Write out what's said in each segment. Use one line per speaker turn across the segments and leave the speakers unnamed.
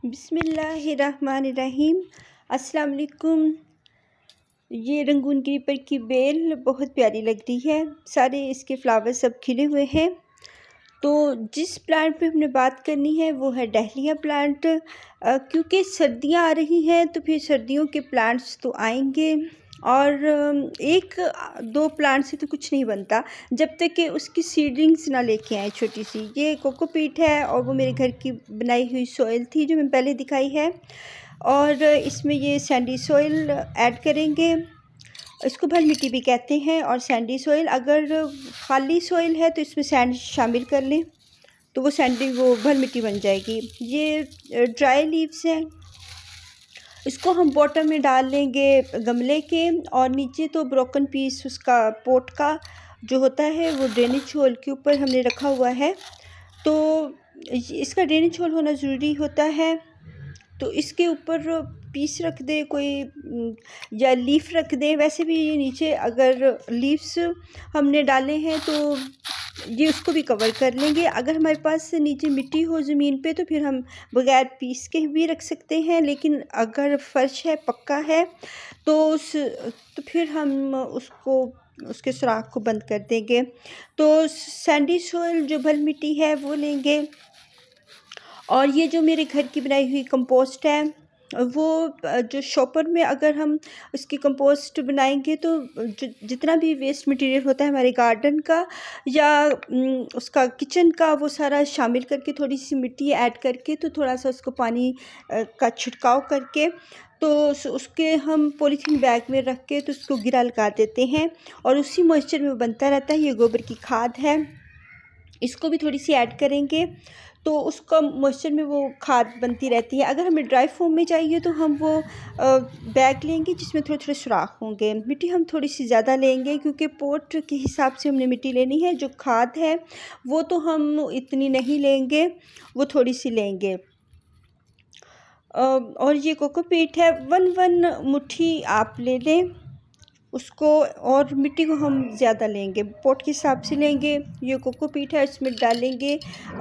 बिस्मिल्लाहिर्रहमानिर्रहीम। अस्सलाम वालेकुम। ये रंगून क्रीपर की बेल बहुत प्यारी लग रही है। सारे इसके फ्लावर सब खिले हुए हैं। तो जिस प्लांट पे हमने बात करनी है वो है डहलिया प्लांट। क्योंकि सर्दियाँ आ रही हैं तो फिर सर्दियों के प्लांट्स तो आएंगे और एक दो प्लांट से तो कुछ नहीं बनता जब तक कि उसकी सीडलिंग्स ना लेके आए छोटी सी। ये कोकोपीट है और वो मेरे घर की बनाई हुई सॉइल थी जो मैंने पहले दिखाई है, और इसमें ये सैंडी सॉइल ऐड करेंगे। इसको भल मिट्टी भी कहते हैं। और सैंडी सॉइल, अगर खाली सॉइल है तो इसमें सैंड शामिल कर लें तो वो सैंडी वो भल मिट्टी बन जाएगी। ये ड्राई लीव्स हैं, इसको हम बॉटम में डाल लेंगे गमले के, और नीचे तो ब्रोकन पीस उसका पोट का जो होता है वो ड्रेनेज होल के ऊपर हमने रखा हुआ है। तो इसका ड्रेनेज होल होना ज़रूरी होता है। तो इसके ऊपर पीस रख दे कोई, या लीफ रख दे। वैसे भी ये नीचे अगर लीव्स हमने डाले हैं तो ये उसको भी कवर कर लेंगे। अगर हमारे पास नीचे मिट्टी हो ज़मीन पे तो फिर हम बगैर पीस के भी रख सकते हैं, लेकिन अगर फर्श है, पक्का है, तो फिर हम उसको उसके सुराख को बंद कर देंगे। तो सैंडी सॉइल जो भल मिट्टी है वो लेंगे, और ये जो मेरे घर की बनाई हुई कंपोस्ट है वो जो शॉपर में अगर हम उसकी कंपोस्ट बनाएंगे तो जितना भी वेस्ट मटेरियल होता है हमारे गार्डन का या उसका किचन का, वो सारा शामिल करके थोड़ी सी मिट्टी ऐड करके, तो थोड़ा सा उसको पानी का छिड़काव करके, तो उसके हम पॉलीथीन बैग में रख के तो उसको गिरा लगा देते हैं और उसी मॉइस्चर में वो बनता रहता है। ये गोबर की खाद है, इसको भी थोड़ी सी ऐड करेंगे तो उसका मॉइस्चर में वो खाद बनती रहती है। अगर हमें ड्राई फॉर्म में चाहिए तो हम वो बैग लेंगे जिसमें थोड़े थोड़े सुराख होंगे। मिट्टी हम थोड़ी सी ज़्यादा लेंगे क्योंकि पोट के हिसाब से हमने मिट्टी लेनी है। जो खाद है वो तो हम इतनी नहीं लेंगे, वो थोड़ी सी लेंगे। और ये कोकोपीट है, 1 मुट्ठी आप ले लें उसको, और मिट्टी को हम ज़्यादा लेंगे, पॉट के हिसाब से लेंगे। ये कोकोपीट है, इसमें डालेंगे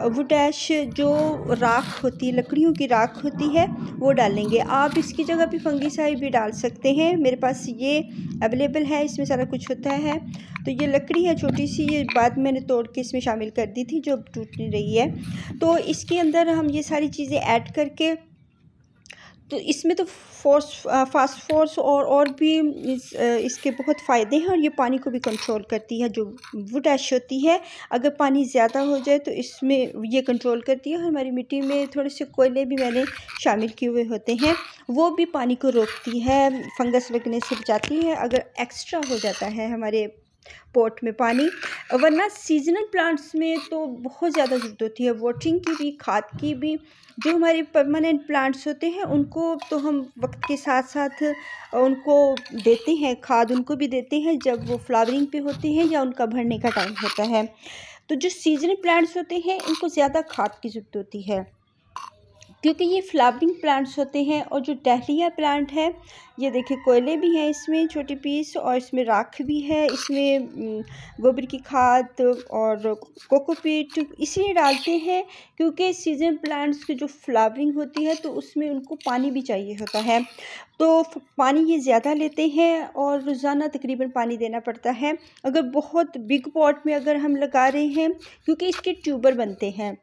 वुड ऐश, जो राख होती है, लकड़ियों की राख होती है, वो डालेंगे। आप इसकी जगह भी फंगीसाइड भी डाल सकते हैं, मेरे पास ये अवेलेबल है, इसमें सारा कुछ होता है। तो ये लकड़ी है छोटी सी, ये बाद में मैंने तोड़ के इसमें शामिल कर दी थी जो अब टूट नहीं रही है। तो इसके अंदर हम ये सारी चीज़ें ऐड करके, तो इसमें तो फास्फोरस और भी इसके बहुत फ़ायदे हैं, और ये पानी को भी कंट्रोल करती है। जो वुड ऐश होती है, अगर पानी ज़्यादा हो जाए तो इसमें ये कंट्रोल करती है। और हमारी मिट्टी में थोड़े से कोयले भी मैंने शामिल किए हुए होते हैं, वो भी पानी को रोकती है, फंगस लगने से बचाती है अगर एक्स्ट्रा हो जाता है हमारे पॉट में पानी। वरना सीजनल प्लांट्स में तो बहुत ज़्यादा ज़रूरत होती है वाटरिंग की भी, खाद की भी। जो हमारे परमानेंट प्लांट्स होते हैं उनको तो हम वक्त के साथ साथ उनको देते हैं, खाद उनको भी देते हैं जब वो फ्लावरिंग पे होते हैं या उनका भरने का टाइम होता है। तो जो सीजनल प्लांट्स होते हैं इनको ज़्यादा खाद की ज़रूरत होती है क्योंकि ये फ्लावरिंग प्लांट्स होते हैं। और जो डहलिया प्लांट है, ये देखिए कोयले भी हैं इसमें छोटे पीस, और इसमें राख भी है, इसमें गोबर की खाद और कोकोपीट इसलिए डालते हैं क्योंकि सीजन प्लांट्स की जो फ्लावरिंग होती है तो उसमें उनको पानी भी चाहिए होता है। तो पानी ये ज़्यादा लेते हैं और रोज़ाना तकरीबन पानी देना पड़ता है। अगर बहुत बिग पॉट में अगर हम लगा रहे हैं, क्योंकि इसके ट्यूबर बनते हैं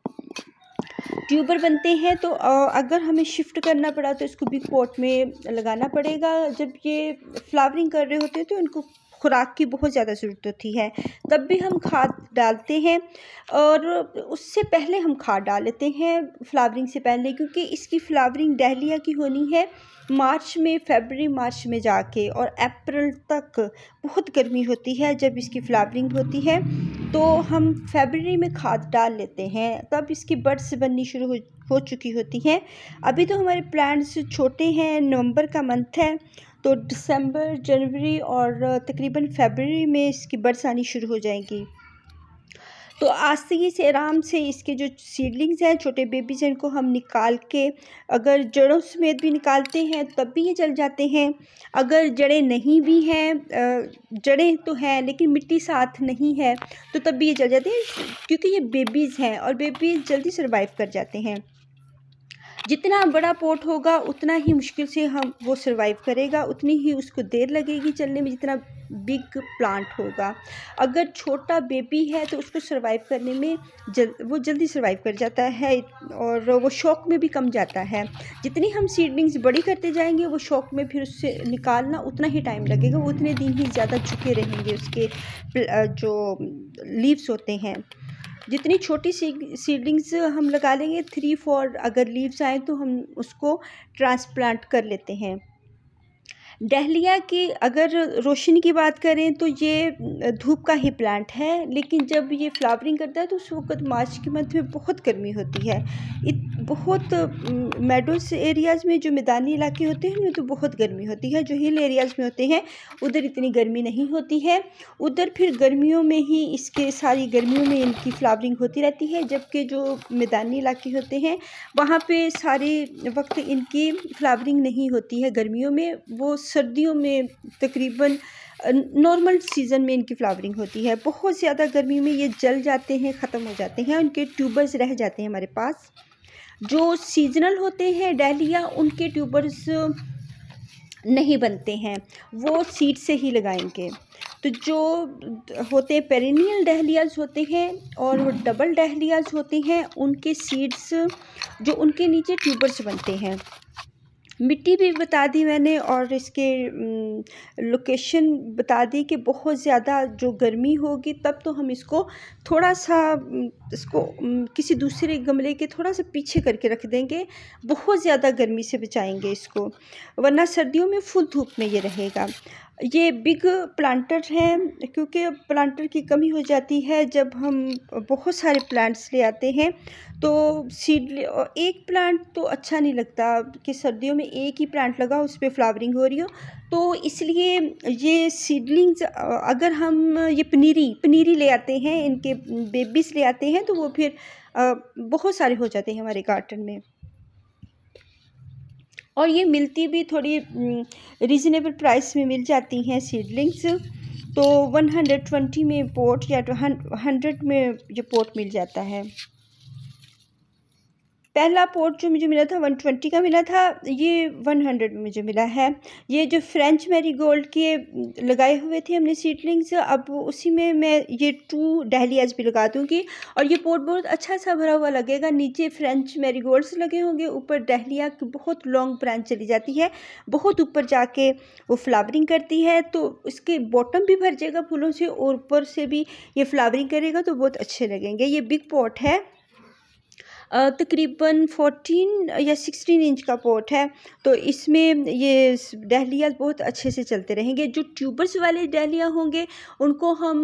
तो अगर हमें शिफ्ट करना पड़ा तो इसको बिग पॉट में लगाना पड़ेगा। जब ये फ्लावरिंग कर रहे होते हैं तो इनको खुराक की बहुत ज़्यादा ज़रूरत होती है, तब भी हम खाद डालते हैं। और उससे पहले हम खाद डाल लेते हैं फ्लावरिंग से पहले, क्योंकि इसकी फ्लावरिंग डहलिया की होनी है मार्च में, फरवरी मार्च में जाके, और अप्रैल तक बहुत गर्मी होती है जब इसकी फ्लावरिंग होती है। तो हम फरवरी में खाद डाल लेते हैं, तब इसकी बड्स बननी शुरू हो चुकी होती हैं। अभी तो हमारे प्लांट्स छोटे हैं, नवंबर का मंथ है, तो दिसंबर, जनवरी और तकरीबन फरवरी में इसकी बड्स आनी शुरू हो जाएंगी। तो आस्ते से आराम से इसके जो सीडलिंग्स हैं, छोटे बेबीज हैं, इनको हम निकाल के, अगर जड़ों समेत भी निकालते हैं तब भी ये जल जाते हैं। अगर जड़ें नहीं भी हैं, जड़ें तो हैं लेकिन मिट्टी साथ नहीं है, तो तब भी ये जल जाते हैं, क्योंकि ये बेबीज़ हैं और बेबीज़ जल्दी सर्वाइव कर जाते हैं। जितना बड़ा पॉट होगा उतना ही मुश्किल से हम वो सर्वाइव करेगा, उतनी ही उसको देर लगेगी चलने में जितना बिग प्लांट होगा। अगर छोटा बेबी है तो उसको सर्वाइव करने में वो जल्दी सर्वाइव कर जाता है और वो शौक में भी कम जाता है। जितनी हम सीडलिंग्स बड़ी करते जाएंगे वो शौक में फिर उससे निकालना उतना ही टाइम लगेगा, वो उतने दिन ही ज़्यादा झुके रहेंगे उसके जो लीव्स होते हैं। जितनी छोटी सीडलिंग्स हम लगा लेंगे 3-4 अगर लीव्स आए तो हम उसको ट्रांसप्लांट कर लेते हैं। डहलिया की अगर रोशनी की बात करें तो ये धूप का ही प्लांट है, लेकिन जब ये फ्लावरिंग करता है तो उस वक्त मार्च के मंथ में बहुत गर्मी होती है। बहुत मेडोस एरियाज़ में जो मैदानी इलाके होते हैं उनमें तो बहुत गर्मी होती है, जो हिल एरियाज़ में होते हैं उधर इतनी गर्मी नहीं होती है। उधर फिर गर्मियों में ही सारी गर्मियों में इनकी फ्लावरिंग होती रहती है, जबकि जो मैदानी इलाके होते हैं वहाँ पे सारे वक्त इनकी फ्लावरिंग नहीं होती है गर्मियों में, वो सर्दियों में तकरीबन नॉर्मल सीज़न में इनकी फ्लावरिंग होती है। बहुत ज़्यादा गर्मी में ये जल जाते हैं, ख़त्म हो जाते हैं, उनके ट्यूबर्स रह जाते हैं हमारे पास। जो सीजनल होते हैं डहलिया उनके ट्यूबर्स नहीं बनते हैं, वो सीड से ही लगाएंगे। तो जो होते हैं पेरिनियल डहलियाज होते हैं और वो डबल डहलियाज होते हैं, उनके सीड्स जो उनके नीचे ट्यूबर्स बनते हैं। मिट्टी भी बता दी मैंने और इसके लोकेशन बता दी कि बहुत ज़्यादा जो गर्मी होगी तब तो हम इसको थोड़ा सा इसको किसी दूसरे गमले के थोड़ा सा पीछे करके रख देंगे, बहुत ज़्यादा गर्मी से बचाएंगे इसको, वरना सर्दियों में फुल धूप में ये रहेगा। ये बिग प्लांटर है क्योंकि प्लांटर की कमी हो जाती है जब हम बहुत सारे प्लांट्स ले आते हैं तो सीड एक प्लांट तो अच्छा नहीं लगता कि सर्दियों में एक ही प्लांट लगा उस पर फ्लावरिंग हो रही हो, तो इसलिए ये सीडलिंग्स अगर हम ये पनीरी ले आते हैं, इनके बेबीज ले आते हैं तो वो फिर बहुत सारे हो जाते हैं हमारे गार्डन में। और ये मिलती भी थोड़ी रीज़नेबल प्राइस में मिल जाती हैं सीडलिंग्स, तो 120 में पॉट या 100 में ये पॉट मिल जाता है। पहला पॉट जो मुझे मिला था 120 का मिला था, ये 100 में मुझे मिला है। ये जो फ्रेंच मैरीगोल्ड के लगाए हुए थे हमने सीडलिंग्स, अब उसी में मैं ये 2 डहलियाज भी लगा दूँगी और ये पॉट बहुत अच्छा सा भरा हुआ लगेगा। नीचे फ्रेंच मैरीगोल्ड्स लगे होंगे, ऊपर डहलिया की बहुत लॉन्ग ब्रांच चली जाती है, बहुत ऊपर जाके वो फ्लावरिंग करती है, तो इसके बॉटम भी भर जाएगा फूलों से और ऊपर से भी ये फ्लावरिंग करेगा तो बहुत अच्छे लगेंगे। ये बिग पॉट है, तकरीबन 14 या 16 इंच का पॉट है, तो इसमें ये डहलिया बहुत अच्छे से चलते रहेंगे। जो ट्यूबर्स वाले डहलिया होंगे उनको हम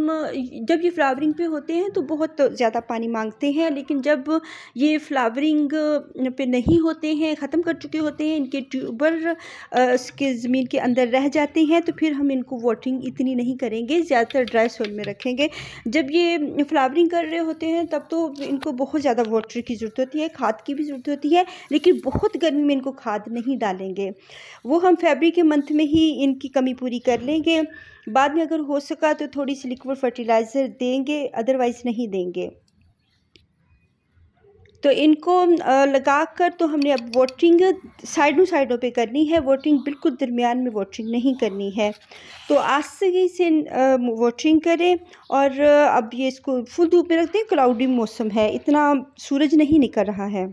जब ये फ्लावरिंग पे होते हैं तो बहुत ज़्यादा पानी मांगते हैं, लेकिन जब ये फ्लावरिंग पे नहीं होते हैं, ख़त्म कर चुके होते हैं, इनके ट्यूबर इसके ज़मीन के अंदर रह जाते हैं, तो फिर हम इनको वाटरिंग इतनी नहीं करेंगे, ज़्यादातर ड्राई सॉइल में रखेंगे। जब ये फ्लावरिंग कर रहे होते हैं तब तो इनको बहुत ज़्यादा वाटर की ज़रूरत होती है, खाद की भी ज़रूरत होती है, लेकिन बहुत गर्मी में इनको खाद नहीं डालेंगे, वो हम फरवरी के मंथ में ही इनकी कमी पूरी कर लेंगे। बाद में अगर हो सका तो थोड़ी सी लिक्विड फर्टिलाइज़र देंगे, अदरवाइज़ नहीं देंगे। तो इनको लगाकर तो हमने अब वाटरिंग साइडों पे करनी है, वाटरिंग बिल्कुल दरमियान में वाटरिंग नहीं करनी है, तो आस्ते से वाटरिंग करें। और अब ये इसको फुल धूप में रखते हैं, क्लाउडी मौसम है, इतना सूरज नहीं निकल रहा है।